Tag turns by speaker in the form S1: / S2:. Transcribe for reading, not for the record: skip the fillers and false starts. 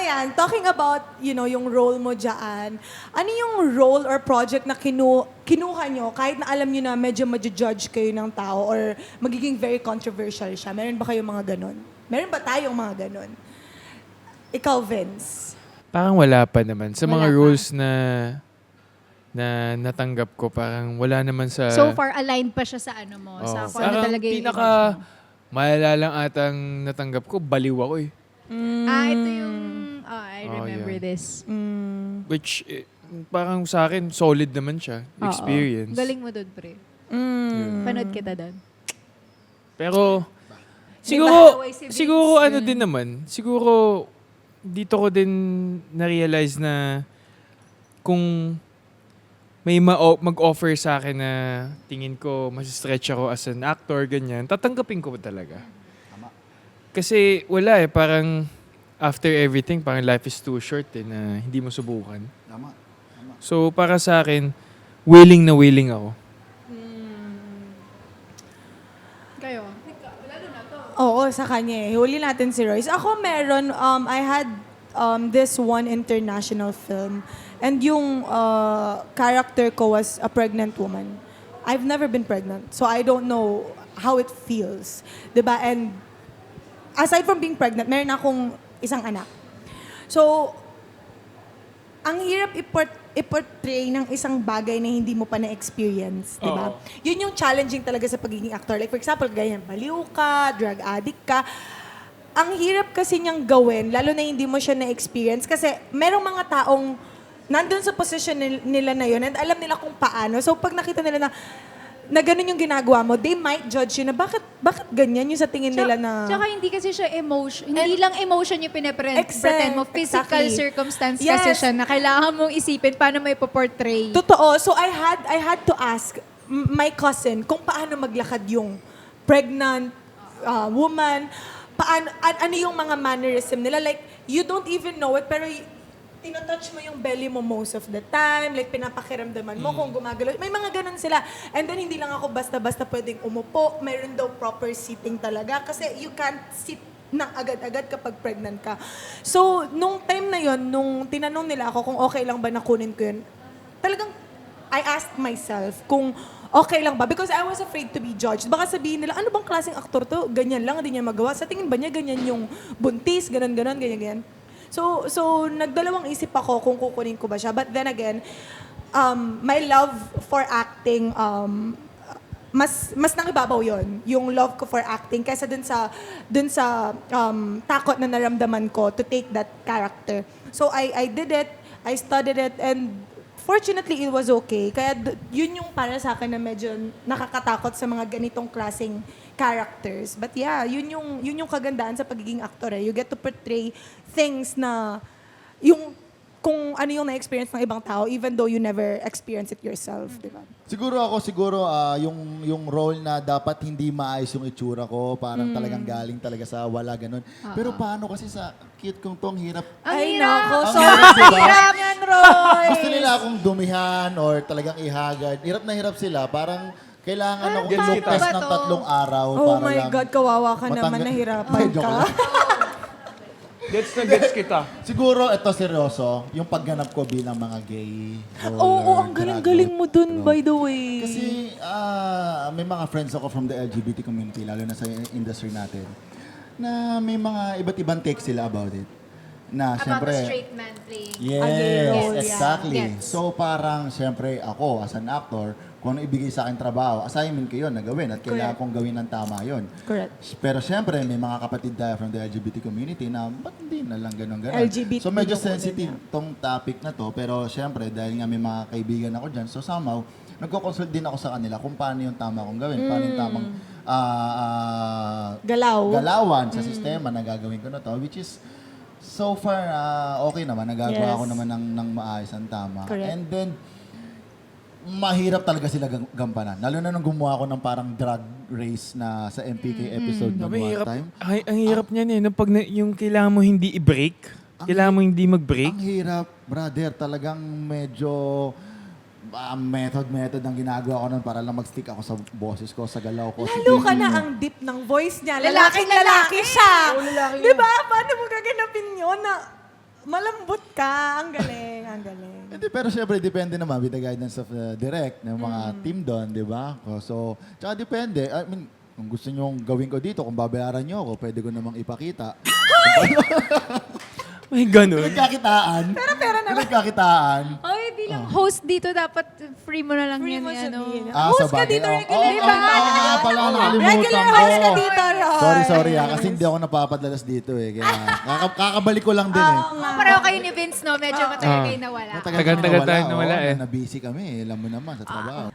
S1: ayan, talking about, yung role mo dyan, ano yung role or project na kinuha nyo kahit na alam nyo na medyo ma-judge kayo ng tao or magiging very controversial siya? Meron ba kayong mga ganon? Meron ba tayong mga ganon? Ikaw, Vince.
S2: Parang wala pa naman. Sa
S1: Wala
S2: mga
S1: pa.
S2: roles na natanggap ko, parang wala naman sa...
S3: So far, aligned pa siya sa ano mo, sa kung ano
S2: parang
S3: talaga yung
S2: pinaka
S3: image mo.
S2: malalang atang natanggap ko, baliw ako eh.
S3: Ito yung... Oh, I remember
S2: yeah.
S3: this.
S2: Which, parang sa akin, solid naman siya.
S3: Oo.
S2: Experience.
S3: Galing mo doon, pre. Panood kita doon.
S2: Pero,
S3: bahaway si Vince.
S2: siguro ano din naman, siguro dito ko din na-realize na kung may mag-offer sa akin na tingin ko mas-stretch ako as an actor, ganyan, tatanggapin ko talaga. Kasi wala eh, parang after everything, parang life is too short eh, na hindi mo subukan.
S4: Tama.
S2: So para sa akin, willing na willing ako.
S3: Kayo?
S1: Oo, sa kanya eh. Huli natin si Royce. Ako meron, I had this one international film and yung character ko was a pregnant woman. I've never been pregnant, so I don't know how it feels. Diba? And aside from being pregnant, meron akong isang anak. So, ang hirap i-portray ng isang bagay na hindi mo pa na-experience, di ba?
S2: Oo.
S1: Yun yung challenging talaga sa pagiging actor. Like for example, ganyan, baliw ka, drug addict ka. Ang hirap kasi niyang gawin, lalo na hindi mo siya na-experience kasi merong mga taong nandun sa position nila na yun and alam nila kung paano. So pag nakita nila na ganun yung ginagawa mo, they might judge you na bakit ganyan yung sa tingin nila na...
S3: Tsaka hindi kasi siya emotion. Hindi lang emotion yung pretend mo. Physical
S1: Exactly.
S3: circumstance
S1: Yes.
S3: kasi siya na kailangan mong isipin paano mo ipoportray.
S1: Totoo. So I had to ask my cousin kung paano maglakad yung pregnant woman, ano yung mga mannerism nila. Like, you don't even know it, pero tinatouch mo yung belly mo most of the time, like pinapakiramdaman mo kung gumagalaw. May mga ganun sila. And then hindi lang ako basta-basta pwedeng umupo. Mayroon daw proper seating talaga kasi you can't sit na agad-agad kapag pregnant ka. So, nung time na yon, nung tinanong nila ako kung okay lang ba na kunin ko yun, talagang I asked myself kung okay lang ba? Because I was afraid to be judged. Baka sabihin nila, ano bang klaseng aktor to? Ganyan lang, hindi niya magawa. Sa tingin ba niya ganyan yung buntis, ganyan, ganyan. So nagdalawang isip ako kung kukunin ko ba siya. But then again, my love for acting, mas nangibabaw yon, yung love ko for acting kaysa dun sa takot na naramdaman ko to take that character. So I did it, I studied it, and fortunately it was okay. Kaya yun yung para sa akin na medyo nakakatakot sa mga ganitong klaseng characters. But yeah, yun yung kagandaan sa pagiging actor eh. You get to portray things na kung ano yung na-experience ng ibang tao even though you never experience it yourself, di ba?
S4: Siguro yung role na dapat hindi maayos yung itsura ko, parang talagang galing talaga sa wala ganun. Pero paano kasi sa cute kong tong hirap.
S1: Ay,
S3: hirap.
S1: nako.
S4: Ang
S1: So,
S4: hirap, diba?
S1: hirap yan, Roy!
S4: Gusto nila akong dumihan or talagang ihagad. Hirap na hirap sila. Parang kailangan akong
S2: Gets
S4: look
S2: kita.
S4: test
S3: Ba
S4: ng
S3: to?
S4: 3 araw
S1: Oh
S4: para
S1: my
S4: lang
S1: God, kawawa ka naman,
S4: matanggal-
S1: nahirapan
S4: Ay, joke
S1: ka.
S4: lang.
S2: Gets na gets kita.
S4: Siguro, ito seryoso, yung pagganap ko bilang mga gay role
S1: Oo,
S4: or
S1: ang
S4: drag
S1: galing-galing mo dun,
S4: role.
S1: by the way.
S4: Kasi may mga friends ako from the LGBT community, lalo na sa industry natin, na may mga iba't ibang take sila about it. Na
S3: About
S4: syempre,
S3: a straight man playing.
S4: yes,
S1: role, yeah.
S4: exactly.
S3: Gets.
S4: So parang syempre ako as an actor, kung ano ibigay sa akin trabaho, assignment ko yun na gawin at kailangan kong gawin ng tama yun.
S1: Correct.
S4: Pero syempre, may mga kapatid tayo from the LGBT community na ba't hindi na lang ganun-ganun.
S1: LGBT
S4: So medyo
S1: din ako
S4: sensitive tong topic na to, pero syempre, dahil nga may mga kaibigan ako dyan, so somehow, nagko-consult din ako sa kanila kung paano yung tama kong gawin, paano yung tamang galawan sa sistema na gagawin ko na to, which is so far okay naman, nagagawa
S1: Yes.
S4: ko naman ng maayos ang tama.
S1: Correct.
S4: And then, mahirap talaga sila gampanan. Lalo na nung gumawa ako ng parang drag race na sa MPK episode ng
S2: Ang
S4: one
S2: hirap,
S4: time.
S2: ang hirap niyan eh. Pag yung kailangan mo hindi i-break, kailangan mo hindi mag-break.
S4: Ang hirap, brother. Talagang medyo method ang ginagawa ko nun para lang mag-stick ako sa boses ko, sa galaw ko. sa
S1: Lalo ka
S4: tingin
S1: na
S4: mo.
S1: ang deep ng voice niya.
S3: Lalaking
S1: Lalaking-lalaki siya.
S2: Oo, lalaki
S1: Di ba? Paano mo gaganapin yun na Malambot ka. Ang galing, ang galing.
S4: Hindi, pero syempre, depende naman with the guidance of direct ng mga team doon, di ba? So, tsaka depende. I mean, kung gusto nyo gawin ko dito, kung babayaran nyo ako, pwede ko namang ipakita.
S2: May ganun.
S4: Pinagkakitaan. Pero pera naman. Pinagkakitaan.
S3: Ay, bilang host dito, dapat free mo na lang
S1: Free
S3: yan.
S1: mo
S3: ano.
S1: sabihin.
S4: Ah,
S1: Host
S4: sa
S1: ka
S4: bagay.
S1: dito,
S4: Oo,
S1: regular.
S4: oo, oo, pala, nakalimutan
S1: Regular
S4: ko.
S1: host ka dito, Roy.
S4: Sorry, kasi hindi ako napapadalas dito eh. Kaya kakabalik ko lang din eh.
S3: Pareho kayo ni Vince, no? Medyo matagal kayo nawala.
S2: Tagal-tagal tayo nawala eh.
S4: Na busy kami eh. Alam mo naman sa trabaho.